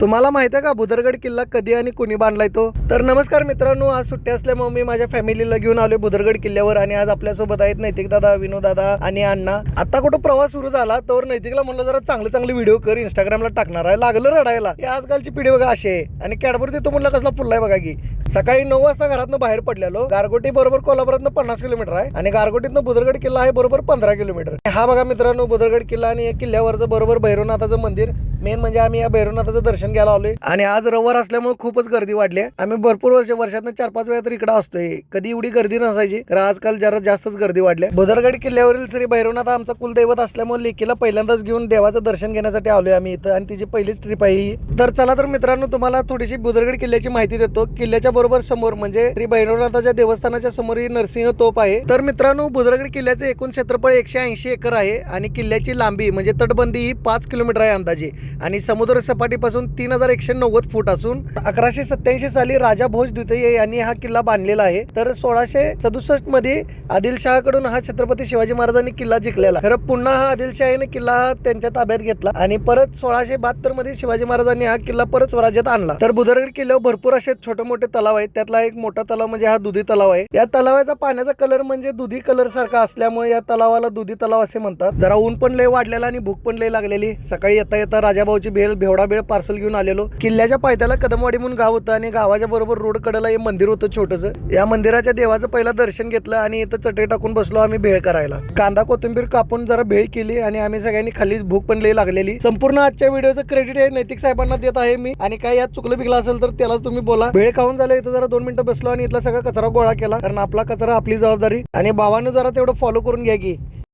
तुम्हाला माहिती आहे का बुदरगड किल्ला कधी आणि कोणी बांधलाय तो? तर नमस्कार मित्रांनो, आज सुट्टी असल्यामुळे मी माझ्या फॅमिलीला घेऊन आलोय बुदरगड किल्ल्यावर आणि आज आपल्यासोबत आहेत नैतिक दादा, विनोद दादा आणि अण्णा. आता कुठं प्रवास सुरू झाला तर नैतिकला म्हणलं जरा चांगले व्हिडिओ कर, इंस्टाग्रामला टाकणार आहे. लागलं रडायला. हे आजकालची पिढी बघा अशी आहे. आणि कॅडबरी देतो म्हणलं कसला फुललाय बघा की. सकाळी 9 वाजता घरातनं बाहेर पडलेलो. गारगोटी बरोबर कोल्हापुरातनं 50 किलोमीटर आहे आणि गारगोटीतनं बुदरगड किल्ला आहे बरोबर 15 किलोमीटर. हा बघा मित्रांनो बुदरगड किल्ला आणि या किल्ल्यावरचं बरोबर भैरवनाथाचं मंदिर. मेन म्हणजे आम्ही या भैरवनाथाचं दर्शन घ्यायला आलोय आणि आज रविवार असल्यामुळे खूपच गर्दी वाढली. आम्ही भरपूर वर्षातनं 4-5 वेळा तर इकडे असतोय. कधी एवढी गर्दी नसायची तर आजकाल जरा जास्तच गर्दी वाढली. बुदरगड किल्ल्यावरील श्री भैरवनाथ आमचा कुलदैवत असल्यामुळे लेकीला पहिल्यांदाच घेऊन देवाचं दर्शन घेण्यासाठी आलोय आम्ही इथं आणि तिची पहिलीच ट्रिप आहे ही. तर चला तर मित्रांनो तुम्हाला थोडीशी बुदरगड किल्ल्याची माहिती देतो. किल्ल्याच्या बरोबर समोर म्हणजे श्री भैरवनाथाच्या देवस्थानाच्या समोर ही नरसिंह तोप आहे. तर मित्रांनो बुदरगड किल्ल्याचे एकूण क्षेत्रफळ 180 एकर आहे आणि किल्ल्याची लांबी म्हणजे तटबंदी ही 5 किलोमीटर आहे अंदाजे आणि समुद्र सपाटीपासून 3190 फूट असून 1187 साली राजा भोज द्वितीय यांनी हा किल्ला बांधलेला आहे. तर 1667 मध्ये आदिलशहाकडून हा छत्रपती शिवाजी महाराजांनी किल्ला जिंकलेला. खरं पुन्हा हा आदिलशाहीने किल्ला त्यांच्या ताब्यात घेतला आणि परत 1672 मध्ये शिवाजी महाराजांनी हा किल्ला परत स्वराज्यात आणला. तर बुदरगड किल्ल्यावर भरपूर असे छोटे मोठे तलाव आहेत. त्यातला एक मोठा तलाव म्हणजे हा दुधी तलाव आहे. या तलावाचा पाण्याचा कलर म्हणजे दुधी कलर सारखा असल्यामुळे या तलावाला दुधी तलाव असे म्हणतात. जरा ऊन पण लय वाढलेला आणि भूक पण लय लागलेली. सकाळी येता राजाभाऊची भेवडा भेळ पार्सल घेऊन आलेलो. किल्ल्याच्या पायथ्याला कदमवाडी म्हणून गाव होतं आणि गावाच्या बरोबर रोड कडेला हे मंदिर होतं छोटंसं. या मंदिराच्या देवाचं पहिलं दर्शन घेतलं आणि इथं चटई टाकून बसलो आम्ही भेळ करायला. कांदा कोथिंबीर कापून जरा भेळ केली आणि आम्ही सगळ्यांनी खाल्ली. भूक पण लय लागलेली. संपूर्ण आजच्या व्हिडिओचं क्रेडिट हे नैतिक साहेबांना देत आहे मी आणि काय यात चुकलं बिकलं असेल तर त्यालाच तुम्ही बोला. भेळ खाऊन झालं इथं जरा 2 मिनिटं बसलो आणि इथला सगळा कचरा गोळा केला कारण आपला कचरा आपली जबाबदारी आणि भावानं जरा तेवढं फॉलो करून घ्या की